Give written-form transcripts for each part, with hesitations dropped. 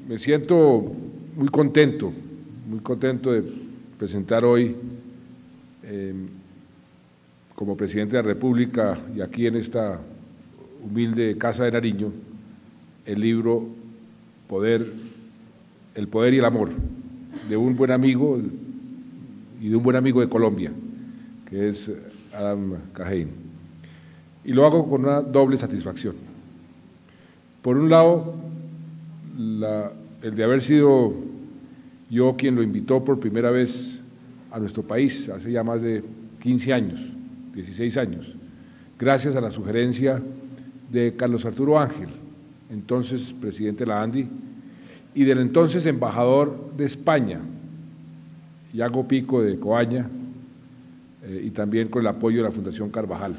Me siento muy contento de presentar hoy como presidente de la República y aquí en esta humilde Casa de Nariño el libro El poder y el amor de un buen amigo y de un buen amigo de Colombia, que es Adam Cajane. Y lo hago con una doble satisfacción. Por un lado, el de haber sido yo quien lo invitó por primera vez a nuestro país, hace ya más de 15 años, 16 años, gracias a la sugerencia de Carlos Arturo Ángel, entonces presidente de la ANDI, y del entonces embajador de España, Yago Pico de Coaña, y también con el apoyo de la Fundación Carvajal.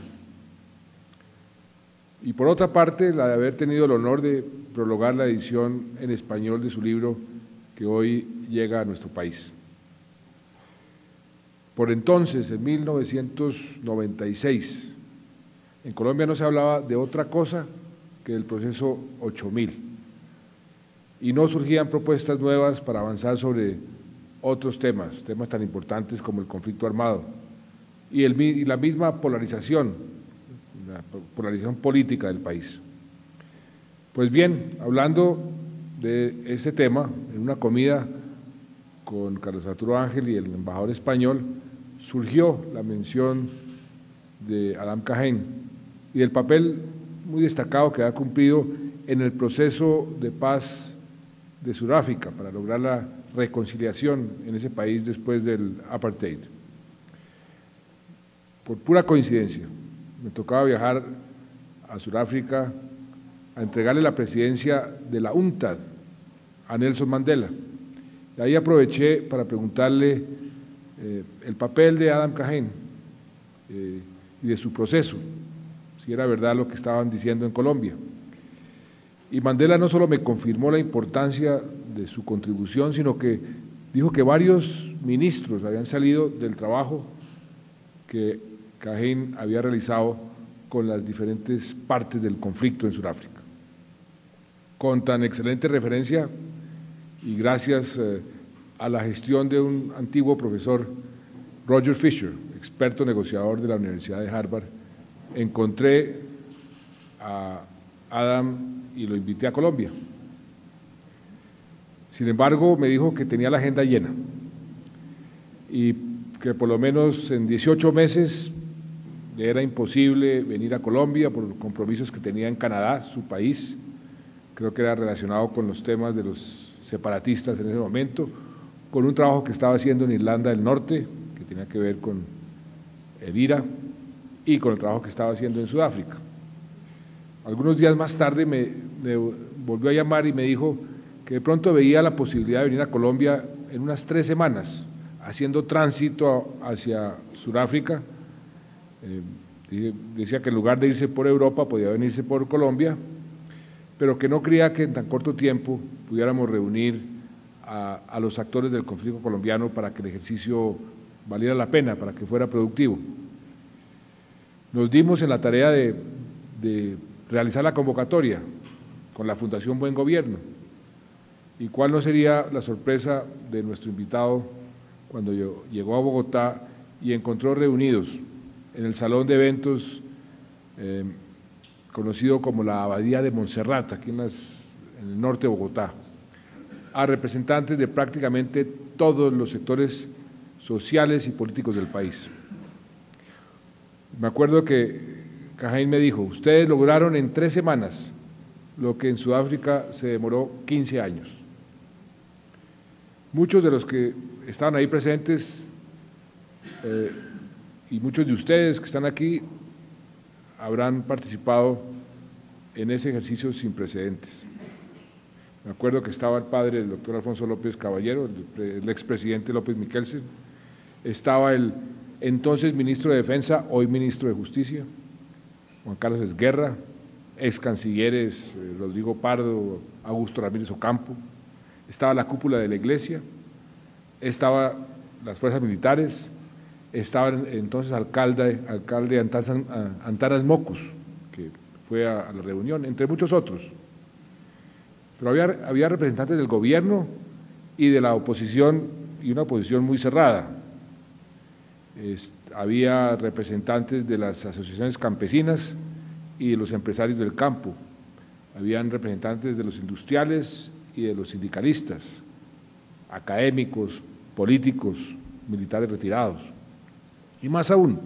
Y por otra parte, la de haber tenido el honor de prologar la edición en español de su libro que hoy llega a nuestro país. Por entonces, en 1996, en Colombia no se hablaba de otra cosa que del proceso 8000 y no surgían propuestas nuevas para avanzar sobre otros temas tan importantes como el conflicto armado y la misma polarización política del país. Pues bien, hablando de ese tema, en una comida con Carlos Arturo Ángel y el embajador español, surgió la mención de Adam Cajane y del papel muy destacado que ha cumplido en el proceso de paz de Sudáfrica para lograr la reconciliación en ese país después del apartheid. Por pura coincidencia, me tocaba viajar a Sudáfrica a entregarle la presidencia de la UNCTAD a Nelson Mandela. Y ahí aproveché para preguntarle el papel de Adam Cajane y de su proceso, si era verdad lo que estaban diciendo en Colombia. Y Mandela no solo me confirmó la importancia de su contribución, sino que dijo que varios ministros habían salido del trabajo que Cajane había realizado con las diferentes partes del conflicto en Sudáfrica. Con tan excelente referencia y gracias a la gestión de un antiguo profesor, Roger Fisher, experto negociador de la Universidad de Harvard, encontré a Adam y lo invité a Colombia. Sin embargo, me dijo que tenía la agenda llena y que por lo menos en 18 meses le era imposible venir a Colombia por los compromisos que tenía en Canadá, su país. Creo que era relacionado con los temas de los separatistas en ese momento, con un trabajo que estaba haciendo en Irlanda del Norte, que tenía que ver con el IRA, y con el trabajo que estaba haciendo en Sudáfrica. Algunos días más tarde me volvió a llamar y me dijo que de pronto veía la posibilidad de venir a Colombia en unas 3 semanas, haciendo tránsito hacia Sudáfrica. Decía que en lugar de irse por Europa, podía venirse por Colombia, pero que no creía que en tan corto tiempo pudiéramos reunir a los actores del conflicto colombiano para que el ejercicio valiera la pena, para que fuera productivo. Nos dimos en la tarea de realizar la convocatoria con la Fundación Buen Gobierno. ¿Y cuál no sería la sorpresa de nuestro invitado cuando llegó a Bogotá y encontró reunidos en el salón de eventos conocido como la Abadía de Montserrat, aquí en el norte de Bogotá, a representantes de prácticamente todos los sectores sociales y políticos del país? Me acuerdo que Cajane me dijo: ustedes lograron en 3 semanas lo que en Sudáfrica se demoró 15 años. Muchos de los que estaban ahí presentes y muchos de ustedes que están aquí habrán participado en ese ejercicio sin precedentes. Me acuerdo que estaba el padre del doctor Alfonso López Caballero, el expresidente López Miquelsen, estaba el entonces ministro de Defensa, hoy ministro de Justicia, Juan Carlos Esguerra, ex cancilleres Rodrigo Pardo, Augusto Ramírez Ocampo, estaba la cúpula de la Iglesia, estaban las fuerzas militares, estaba entonces alcalde Antanas Mocus, que fue a la reunión, entre muchos otros. Pero había representantes del gobierno y de la oposición, y una oposición muy cerrada. Había representantes de las asociaciones campesinas y de los empresarios del campo, habían representantes de los industriales y de los sindicalistas, académicos, políticos, militares retirados. Y más aún,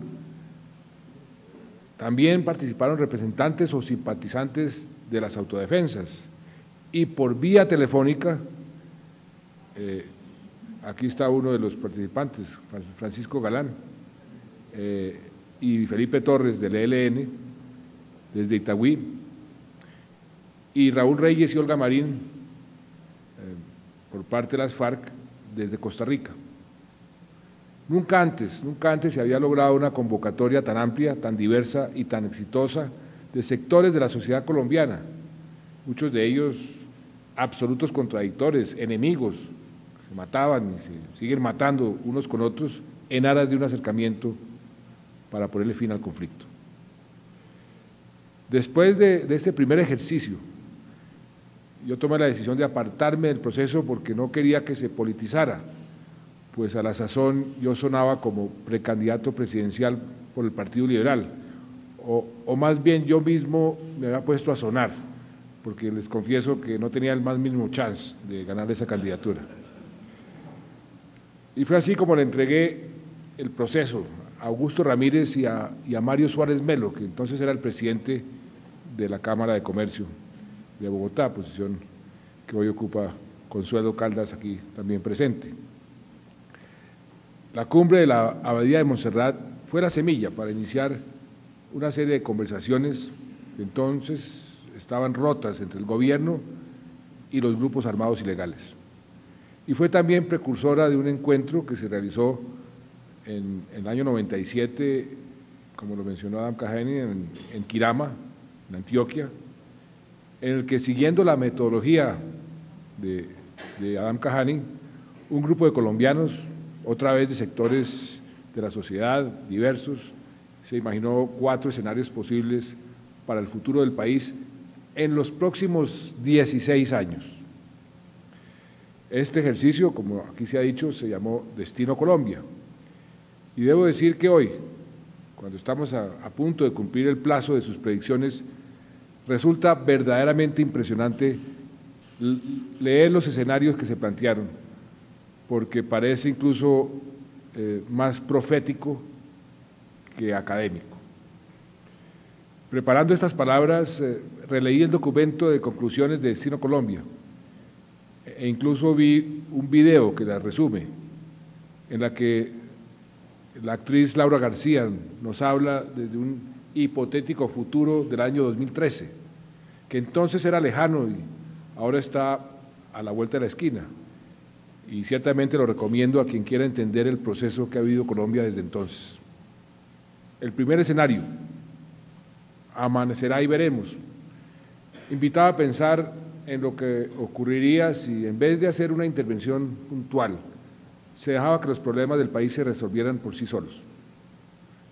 también participaron representantes o simpatizantes de las autodefensas, y por vía telefónica, aquí está uno de los participantes, Francisco Galán, y Felipe Torres del ELN, desde Itagüí, y Raúl Reyes y Olga Marín, por parte de las FARC, desde Costa Rica. Nunca antes se había logrado una convocatoria tan amplia, tan diversa y tan exitosa de sectores de la sociedad colombiana, muchos de ellos absolutos contradictores, enemigos, se mataban y se siguen matando unos con otros en aras de un acercamiento para ponerle fin al conflicto. Después de este primer ejercicio, yo tomé la decisión de apartarme del proceso porque no quería que se politizara, pues a la sazón yo sonaba como precandidato presidencial por el Partido Liberal, o más bien yo mismo me había puesto a sonar, porque les confieso que no tenía el más mínimo chance de ganar esa candidatura. Y fue así como le entregué el proceso a Augusto Ramírez y a Mario Suárez Melo, que entonces era el presidente de la Cámara de Comercio de Bogotá, posición que hoy ocupa Consuelo Caldas, aquí también presente. La cumbre de la Abadía de Montserrat fue la semilla para iniciar una serie de conversaciones que entonces estaban rotas entre el gobierno y los grupos armados ilegales. Y fue también precursora de un encuentro que se realizó en el año 97, como lo mencionó Adam Cajani, en Quirama, en Antioquia, en el que, siguiendo la metodología de Adam Cajani, un grupo de colombianos, otra vez de sectores de la sociedad diversos, se imaginó 4 escenarios posibles para el futuro del país en los próximos 16 años. Este ejercicio, como aquí se ha dicho, se llamó Destino Colombia. Y debo decir que hoy, cuando estamos a punto de cumplir el plazo de sus predicciones, resulta verdaderamente impresionante leer los escenarios que se plantearon, porque parece incluso más profético que académico. Preparando estas palabras, releí el documento de conclusiones de Destino Colombia e incluso vi un video que la resume, en la que la actriz Laura García nos habla de un hipotético futuro del año 2013, que entonces era lejano y ahora está a la vuelta de la esquina. Y ciertamente lo recomiendo a quien quiera entender el proceso que ha vivido Colombia desde entonces. El primer escenario, amanecerá y veremos, invitaba a pensar en lo que ocurriría si, en vez de hacer una intervención puntual, se dejaba que los problemas del país se resolvieran por sí solos,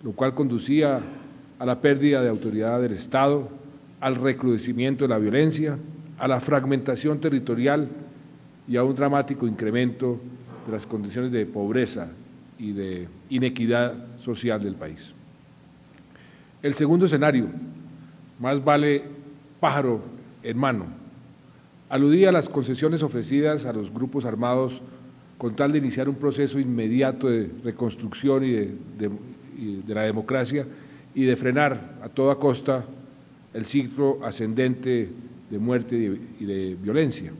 lo cual conducía a la pérdida de autoridad del Estado, al recrudecimiento de la violencia, a la fragmentación territorial y a un dramático incremento de las condiciones de pobreza y de inequidad social del país. El segundo escenario, más vale pájaro en mano, aludía a las concesiones ofrecidas a los grupos armados con tal de iniciar un proceso inmediato de reconstrucción y de la democracia y de frenar a toda costa el ciclo ascendente de muerte y de violencia.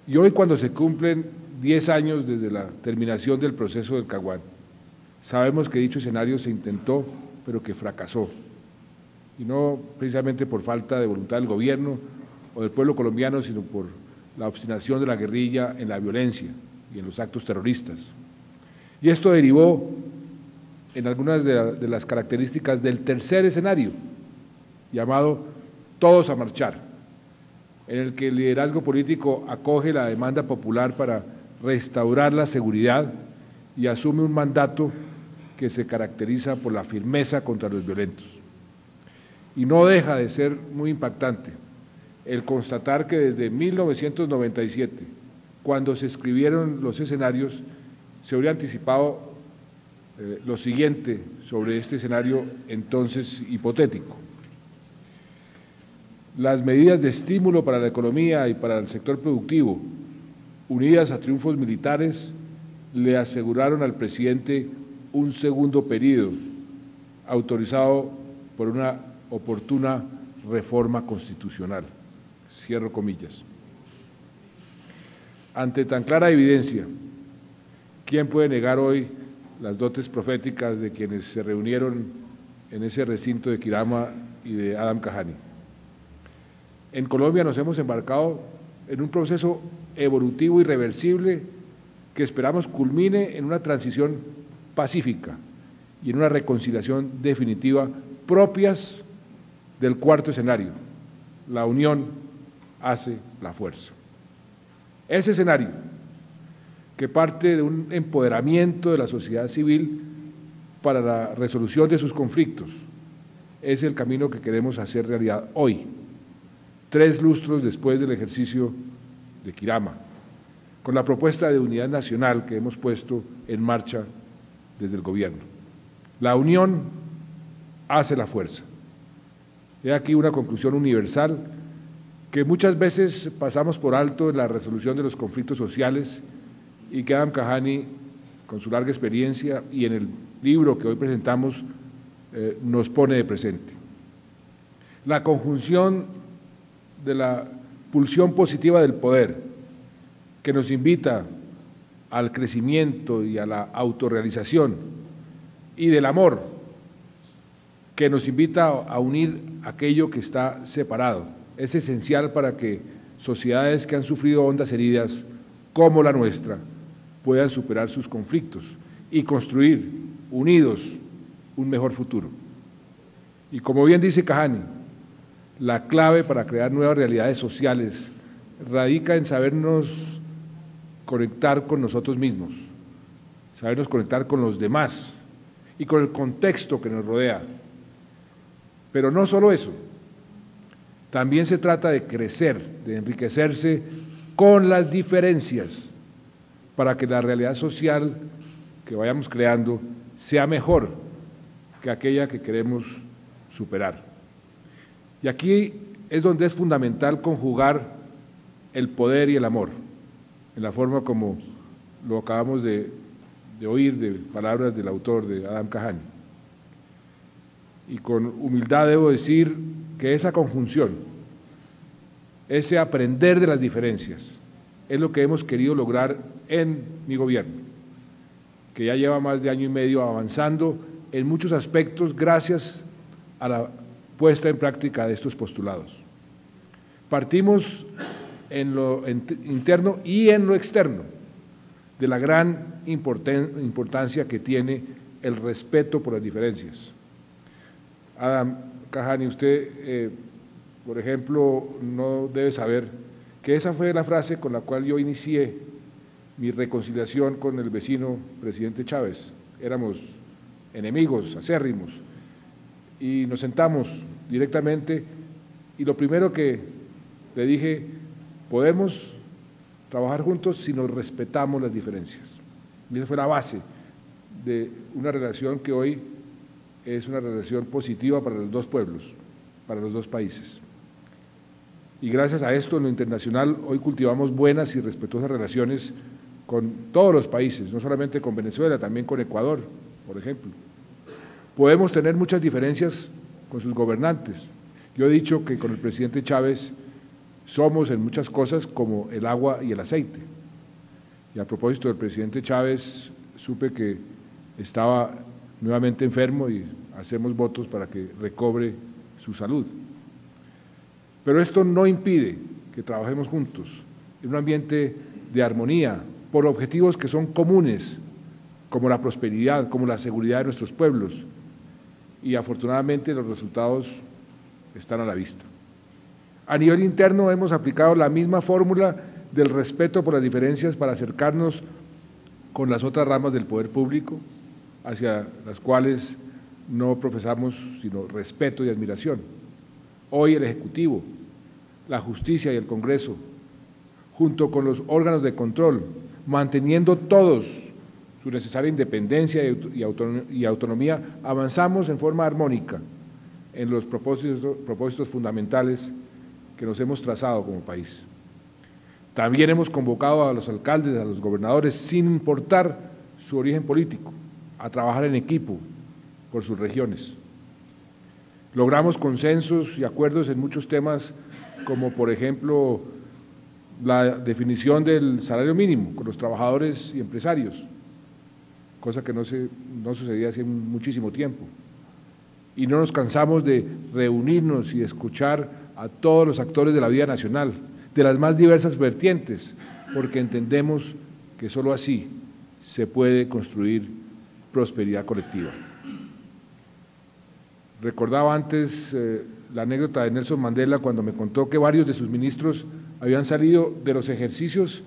Y hoy, cuando se cumplen 10 años desde la terminación del proceso del Caguán, sabemos que dicho escenario se intentó, pero que fracasó, y no precisamente por falta de voluntad del gobierno o del pueblo colombiano, sino por la obstinación de la guerrilla en la violencia y en los actos terroristas. Y esto derivó en algunas de las características del tercer escenario, llamado Todos a Marchar, en el que el liderazgo político acoge la demanda popular para restaurar la seguridad y asume un mandato que se caracteriza por la firmeza contra los violentos. Y no deja de ser muy impactante el constatar que desde 1997, cuando se escribieron los escenarios, se habría anticipado lo siguiente sobre este escenario entonces hipotético. Las medidas de estímulo para la economía y para el sector productivo, unidas a triunfos militares, le aseguraron al presidente un segundo periodo, autorizado por una oportuna reforma constitucional. Cierro comillas. Ante tan clara evidencia, ¿quién puede negar hoy las dotes proféticas de quienes se reunieron en ese recinto de Kirama y de Adam Kahani? En Colombia nos hemos embarcado en un proceso evolutivo irreversible que esperamos culmine en una transición pacífica y en una reconciliación definitiva propias del cuarto escenario. La unión hace la fuerza. Ese escenario, que parte de un empoderamiento de la sociedad civil para la resolución de sus conflictos, es el camino que queremos hacer realidad hoy, 3 lustros después del ejercicio de Kirama, con la propuesta de unidad nacional que hemos puesto en marcha desde el gobierno. La unión hace la fuerza. He aquí una conclusión universal que muchas veces pasamos por alto en la resolución de los conflictos sociales y que Adam Kahani, con su larga experiencia y en el libro que hoy presentamos, nos pone de presente. La conjunción de la pulsión positiva del poder, que nos invita al crecimiento y a la autorrealización, y del amor, que nos invita a unir aquello que está separado, es esencial para que sociedades que han sufrido hondas heridas, como la nuestra, puedan superar sus conflictos y construir, unidos, un mejor futuro. Y como bien dice Kahani, la clave para crear nuevas realidades sociales radica en sabernos conectar con nosotros mismos, sabernos conectar con los demás y con el contexto que nos rodea. Pero no solo eso, también se trata de crecer, de enriquecerse con las diferencias para que la realidad social que vayamos creando sea mejor que aquella que queremos superar. Y aquí es donde es fundamental conjugar el poder y el amor, en la forma como lo acabamos de oír de palabras del autor, de Adam Kahani. Y con humildad debo decir que esa conjunción, ese aprender de las diferencias, es lo que hemos querido lograr en mi gobierno, que ya lleva más de año y medio avanzando en muchos aspectos gracias a la puesta en práctica de estos postulados. Partimos en lo interno y en lo externo de la gran importancia que tiene el respeto por las diferencias. Adam Kahani, usted, por ejemplo, no debe saber que esa fue la frase con la cual yo inicié mi reconciliación con el vecino presidente Chávez. Éramos enemigos, acérrimos, y nos sentamos directamente y lo primero que le dije, podemos trabajar juntos si nos respetamos las diferencias. Y esa fue la base de una relación que hoy es una relación positiva para los dos pueblos, para los dos países. Y gracias a esto, en lo internacional, hoy cultivamos buenas y respetuosas relaciones con todos los países, no solamente con Venezuela, también con Ecuador, por ejemplo. Podemos tener muchas diferencias con sus gobernantes. Yo he dicho que con el presidente Chávez somos en muchas cosas como el agua y el aceite. Y a propósito del presidente Chávez, supe que estaba nuevamente enfermo y hacemos votos para que recobre su salud. Pero esto no impide que trabajemos juntos en un ambiente de armonía por objetivos que son comunes, como la prosperidad, como la seguridad de nuestros pueblos. Y afortunadamente los resultados están a la vista. A nivel interno hemos aplicado la misma fórmula del respeto por las diferencias para acercarnos con las otras ramas del poder público, hacia las cuales no profesamos sino respeto y admiración. Hoy el Ejecutivo, la Justicia y el Congreso, junto con los órganos de control, manteniendo todos su necesaria independencia y autonomía, avanzamos en forma armónica en los propósitos fundamentales que nos hemos trazado como país. También hemos convocado a los alcaldes, a los gobernadores, sin importar su origen político, a trabajar en equipo por sus regiones. Logramos consensos y acuerdos en muchos temas, como por ejemplo la definición del salario mínimo con los trabajadores y empresarios, cosa que no sucedía hace muchísimo tiempo. Y no nos cansamos de reunirnos y escuchar a todos los actores de la vida nacional, de las más diversas vertientes, porque entendemos que solo así se puede construir prosperidad colectiva. Recordaba antes la anécdota de Nelson Mandela cuando me contó que varios de sus ministros habían salido de los ejercicios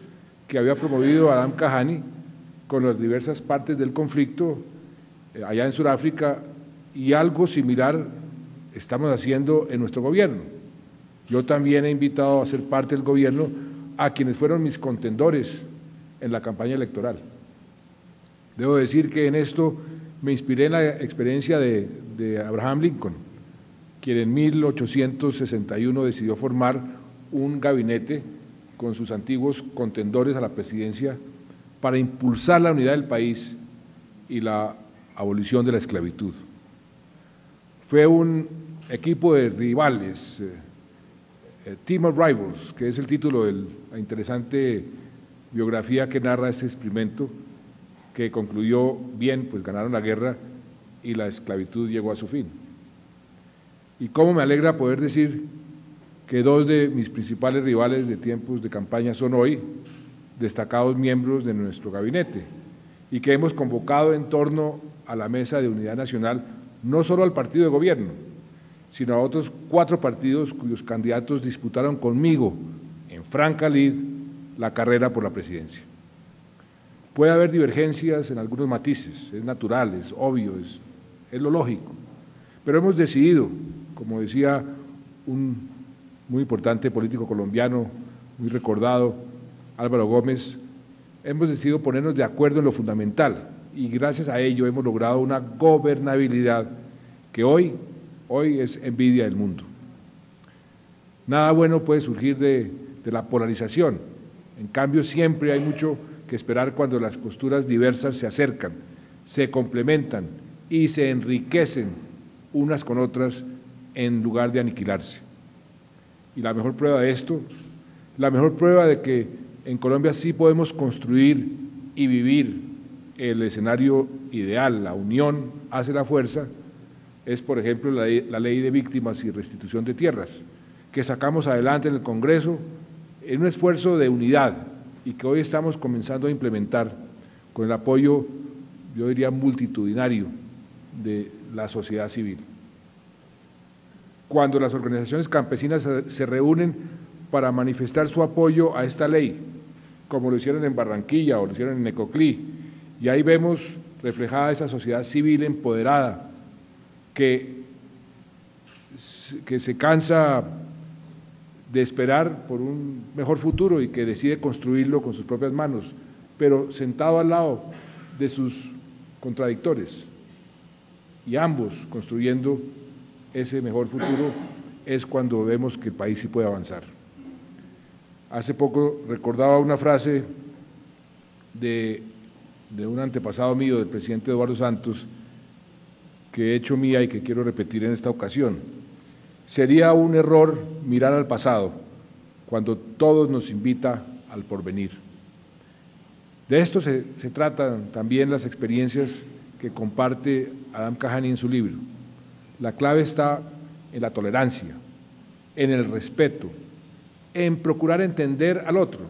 que había promovido Adam Kahane con las diversas partes del conflicto allá en Sudáfrica, y algo similar estamos haciendo en nuestro gobierno. Yo también he invitado a ser parte del gobierno a quienes fueron mis contendores en la campaña electoral. Debo decir que en esto me inspiré en la experiencia de Abraham Lincoln, quien en 1861 decidió formar un gabinete con sus antiguos contendores a la presidencia para impulsar la unidad del país y la abolición de la esclavitud. Fue un equipo de rivales, Team of Rivals, que es el título de la interesante biografía que narra este experimento, que concluyó bien, pues ganaron la guerra y la esclavitud llegó a su fin. Y cómo me alegra poder decir que dos de mis principales rivales de tiempos de campaña son hoy destacados miembros de nuestro gabinete y que hemos convocado en torno a la Mesa de Unidad Nacional no solo al partido de gobierno, sino a otros 4 partidos cuyos candidatos disputaron conmigo en franca lid la carrera por la presidencia. Puede haber divergencias en algunos matices, es natural, es obvio, es lo lógico, pero hemos decidido, como decía un muy importante político colombiano, muy recordado, Álvaro Gómez, hemos decidido ponernos de acuerdo en lo fundamental y gracias a ello hemos logrado una gobernabilidad que hoy es envidia del mundo. Nada bueno puede surgir de la polarización, en cambio siempre hay mucho que esperar cuando las posturas diversas se acercan, se complementan y se enriquecen unas con otras en lugar de aniquilarse. Y la mejor prueba de esto, la mejor prueba de que en Colombia sí podemos construir y vivir el escenario ideal, la unión hace la fuerza, es por ejemplo la ley de víctimas y restitución de tierras, que sacamos adelante en el Congreso en un esfuerzo de unidad y que hoy estamos comenzando a implementar con el apoyo, yo diría, multitudinario de la sociedad civil. Cuando las organizaciones campesinas se reúnen para manifestar su apoyo a esta ley, como lo hicieron en Barranquilla o lo hicieron en Necoclí, y ahí vemos reflejada esa sociedad civil empoderada que se cansa de esperar por un mejor futuro y que decide construirlo con sus propias manos, pero sentado al lado de sus contradictores, y ambos construyendo ese mejor futuro, es cuando vemos que el país sí puede avanzar. Hace poco recordaba una frase de un antepasado mío, del presidente Eduardo Santos, que he hecho mía y que quiero repetir en esta ocasión. Sería un error mirar al pasado cuando todo nos invita al porvenir. De esto se tratan también las experiencias que comparte Adam Kahane en su libro. La clave está en la tolerancia, en el respeto, en procurar entender al otro,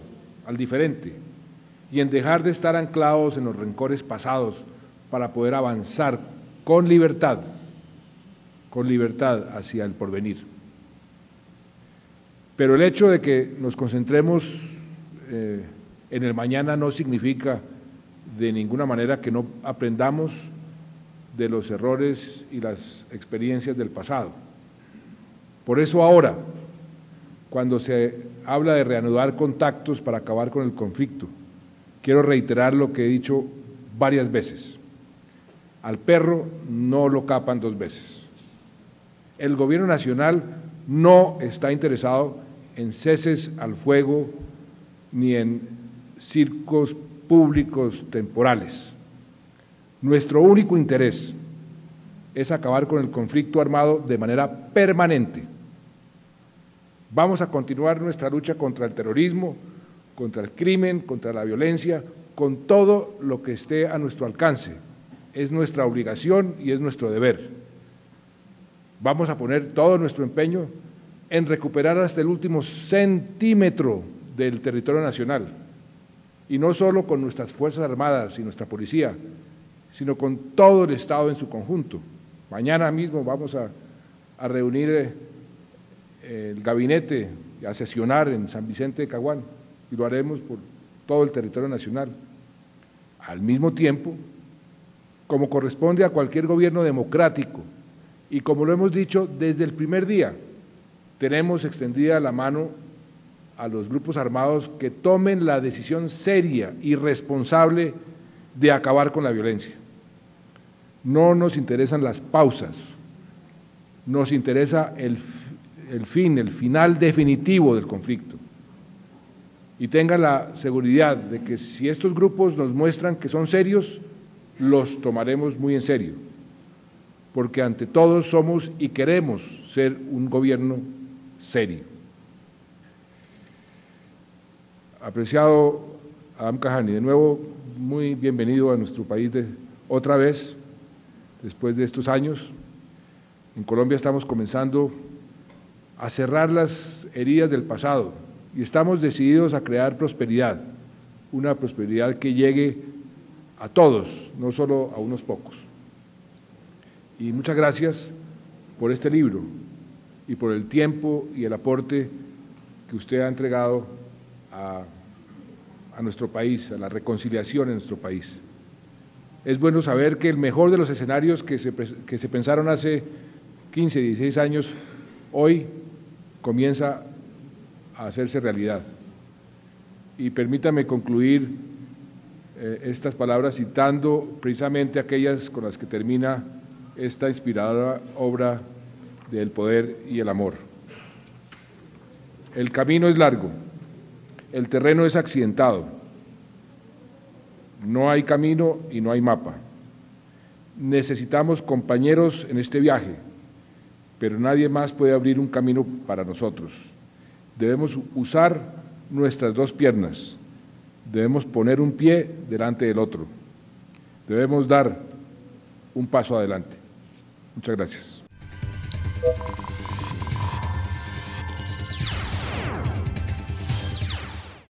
al diferente, y en dejar de estar anclados en los rencores pasados para poder avanzar con libertad hacia el porvenir. Pero el hecho de que nos concentremos en el mañana no significa de ninguna manera que no aprendamos de los errores y las experiencias del pasado. Por eso ahora, cuando se habla de reanudar contactos para acabar con el conflicto, quiero reiterar lo que he dicho varias veces. Al perro no lo capan dos veces. El gobierno nacional no está interesado en ceses al fuego ni en circos públicos temporales. Nuestro único interés es acabar con el conflicto armado de manera permanente. Vamos a continuar nuestra lucha contra el terrorismo, contra el crimen, contra la violencia, con todo lo que esté a nuestro alcance. Es nuestra obligación y es nuestro deber. Vamos a poner todo nuestro empeño en recuperar hasta el último centímetro del territorio nacional, y no solo con nuestras Fuerzas Armadas y nuestra policía, sino con todo el Estado en su conjunto. Mañana mismo vamos a reunir el gabinete, a sesionar en San Vicente de Caguán, y lo haremos por todo el territorio nacional. Al mismo tiempo, como corresponde a cualquier gobierno democrático, y como lo hemos dicho desde el primer día, tenemos extendida la mano a los grupos armados que tomen la decisión seria y responsable de acabar con la violencia. No nos interesan las pausas, nos interesa el final definitivo del conflicto. Y tengan la seguridad de que si estos grupos nos muestran que son serios, los tomaremos muy en serio, porque ante todos somos y queremos ser un gobierno serio. Apreciado Adam Kajani, de nuevo, muy bienvenido a nuestro país otra vez, después de estos años. En Colombia estamos comenzando a cerrar las heridas del pasado y estamos decididos a crear prosperidad, una prosperidad que llegue a todos, no solo a unos pocos. Y muchas gracias por este libro y por el tiempo y el aporte que usted ha entregado a nuestro país, a la reconciliación en nuestro país. Es bueno saber que el mejor de los escenarios que se pensaron hace 15, 16 años, hoy comienza a hacerse realidad. Y permítame concluir estas palabras citando precisamente aquellas con las que termina esta inspiradora obra del poder y el amor. El camino es largo, el terreno es accidentado, no hay camino y no hay mapa. Necesitamos compañeros en este viaje, pero nadie más puede abrir un camino para nosotros. Debemos usar nuestras dos piernas, debemos poner un pie delante del otro, debemos dar un paso adelante. Muchas gracias.